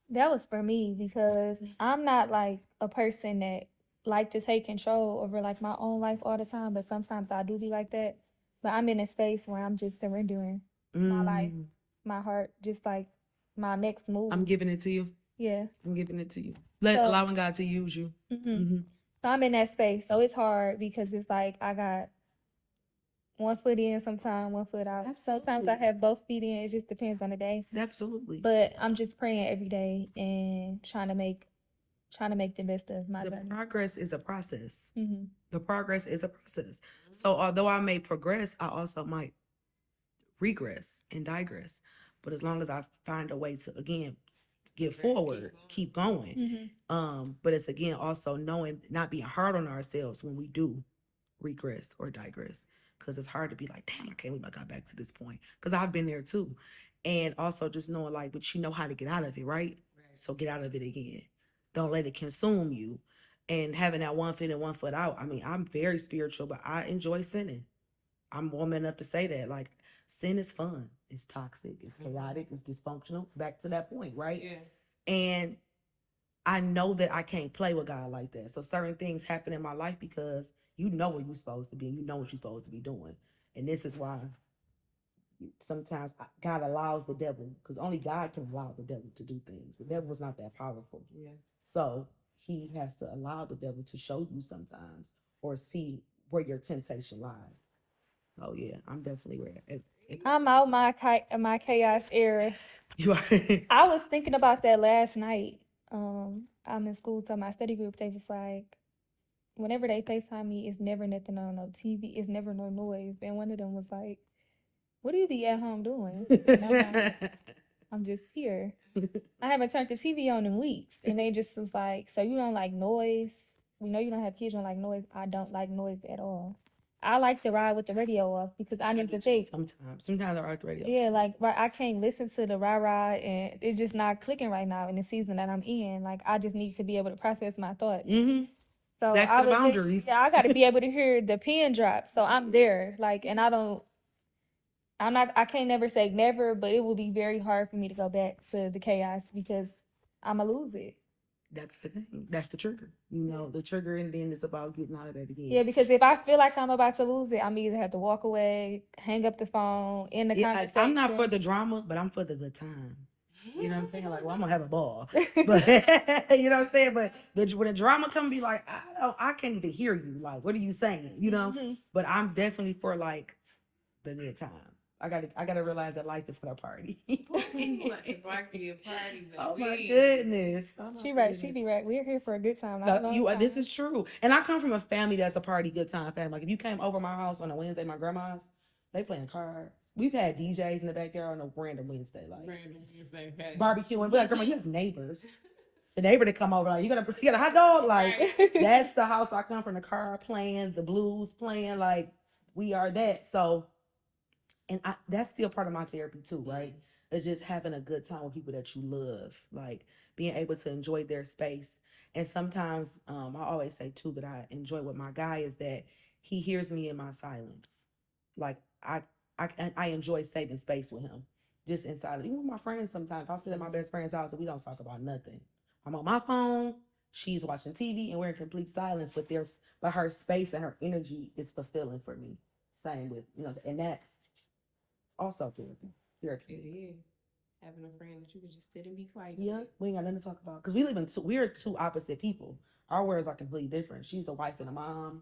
That was for me because I'm not like a person that like to take control over like my own life all the time, but sometimes I do be like that. But I'm in a space where I'm just surrendering my life, my heart, just like my next move. I'm giving it to you. Yeah. I'm giving it to you. Allowing God to use you. So I'm in that space. So it's hard because it's like I got one foot in sometimes, one foot out. Absolutely. Sometimes I have both feet in. It just depends on the day. Absolutely. But I'm just praying every day and trying to make the best of my journey. The progress is a process. The progress is a process. So although I may progress, I also might regress and digress. But as long as I find a way to, again, get forward, keep going. But it's, again, also knowing, not being hard on ourselves when we do regress or digress. Because it's hard to be like, damn, I can't believe I got back to this point. Because I've been there too. And also just knowing, like, but you know how to get out of it, right? So get out of it again. Don't let it consume you. And having that one foot in, one foot out. I mean, I'm very spiritual, but I enjoy sinning. I'm woman enough to say that. Like, sin is fun. It's toxic. It's chaotic. It's dysfunctional. Back to that point, right? Yeah. And I know that I can't play with God like that. So certain things happen in my life because you know where you're supposed to be and you know what you're supposed to be doing. And this is why sometimes God allows the devil, because only God can allow the devil to do things. The devil is not that powerful. Yeah. So he has to allow the devil to show you sometimes or see where your temptation lies. So yeah, I'm definitely where. I'm out my chaos era. You are. I was thinking about that last night. I'm in school, so my study group, they was like, whenever they FaceTime me, it's never nothing on no TV. It's never no noise. And one of them was like, what do you be at home doing? And I'm like, I'm just here. I haven't turned the TV on in weeks. And they just was like, so you don't like noise? We know you don't have kids, you don't like noise. I don't like noise at all. I like to ride with the radio off because I need to think. Sometimes I ride the radio. Yeah, like I can't listen to the rah-rah and it's just not clicking right now in the season that I'm in. Like I just need to be able to process my thoughts. So back to the boundaries. I got to be able to hear the pin drop. So I'm there. Like, and I can't never say never, but it will be very hard for me to go back to the chaos because I'm going to lose it. That's the thing. That's the trigger. You know, the trigger, and then it's about getting out of that again. Yeah, because if I feel like I'm about to lose it, I'm either have to walk away, hang up the phone, end the conversation. I'm not for the drama, but I'm for the good time. You know what I'm saying? Like, well, I'm gonna have a ball, but you know what I'm saying. But when the drama come, be like, I can't even hear you. Like, what are you saying? You know. But I'm definitely for like the good time. I gotta realize that life is for a party. Oh my goodness. She right. She be right. We're here for a good time. This is true. And I come from a family that's a party good time family. Like if you came over my house on a Wednesday, my grandma's, they playing cards. We've had DJs in the backyard on a random Wednesday, like barbecuing. We're like, grandma, you have neighbors. The neighbor that come over, like, you got a hot dog? Like, that's the house I come from. The car playing, the blues playing, like, we are that. So, and that's still part of my therapy too, right? It's just having a good time with people that you love, like being able to enjoy their space. And sometimes I always say too that I enjoy with my guy is that he hears me in my silence. Like I enjoy saving space with him, just in silence. Even with my friends sometimes, I'll sit at my best friend's house and we don't talk about nothing. I'm on my phone, she's watching TV, and we're in complete silence, but her space and her energy is fulfilling for me. Same with, and that's also therapy. It is. Having a friend that you can just sit and be quiet. Yeah, we ain't got nothing to talk about. Because we're two opposite people. Our words are completely different. She's a wife and a mom.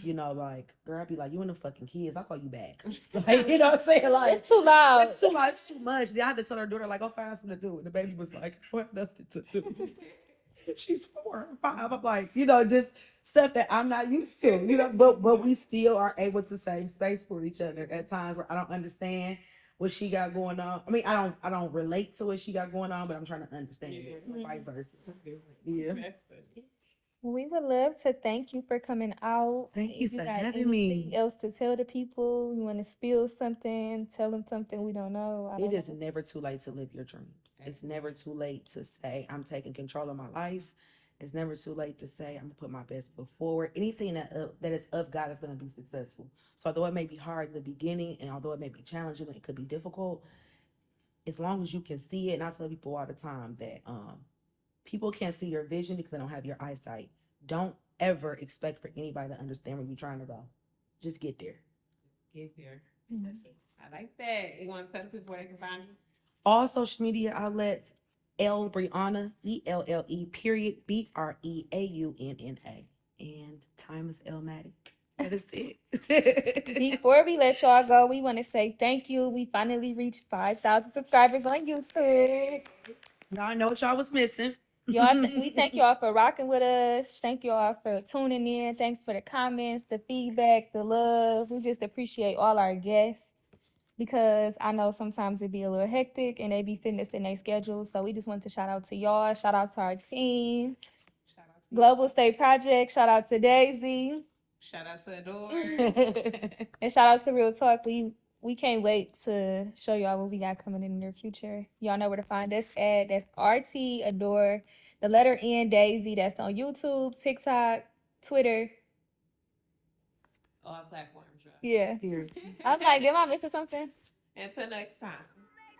Like, girl, I'd be like, you and the fucking kids, I'll call you back. Like, you know what I'm saying? Like, it's too loud. It's too much. It's too much. I had to tell her daughter, like, go find something to do. And the baby was like, I have nothing to do. She's 4 or 5. I'm like, just stuff that I'm not used to, but we still are able to save space for each other at times where I don't understand what she got going on. I mean, I don't relate to what she got going on, but I'm trying to understand it. Vice versa. Yeah. We would love to thank you for coming out. Thank you If you for got having me. anything else to tell the people, you want to spill something, tell them something we don't know. It is never too late to live your dreams. It's never too late to say, I'm taking control of my life. It's never too late to say, I'm going to put my best foot forward. Anything that is of God is going to be successful. So although it may be hard in the beginning, and although it may be challenging, it could be difficult, as long as you can see it. And I tell people all the time that people can't see your vision because they don't have your eyesight. Don't ever expect for anybody to understand where you're trying to go. Just get there. Get there. That's it. I like that. You want to tell people where they can find you? All social media outlets, Elle Breaunna, ELLE period BREAUNNA. And time is Elmatic. That is it. Before we let y'all go, we want to say thank you. We finally reached 5,000 subscribers on YouTube. Y'all know what y'all was missing. Y'all, we thank y'all for rocking with us. Thank y'all for tuning in. Thanks for the comments, the feedback, the love. We just appreciate all our guests because I know sometimes it be a little hectic and they be fitting us in their schedule. So we just want to shout out to y'all. Shout out to our team. Shout out to Global State Project. Shout out to Daisy. Shout out to Adore. And shout out to Real Talk. We can't wait to show y'all what we got coming in the near future. Y'all know where to find us at. That's RT Adore, the letter N Daisy. That's on YouTube, TikTok, Twitter. All platforms, right? Yeah. Here. I'm like, am I missing something? Until next time.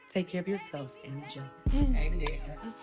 Take care of yourself and enjoy. Amen.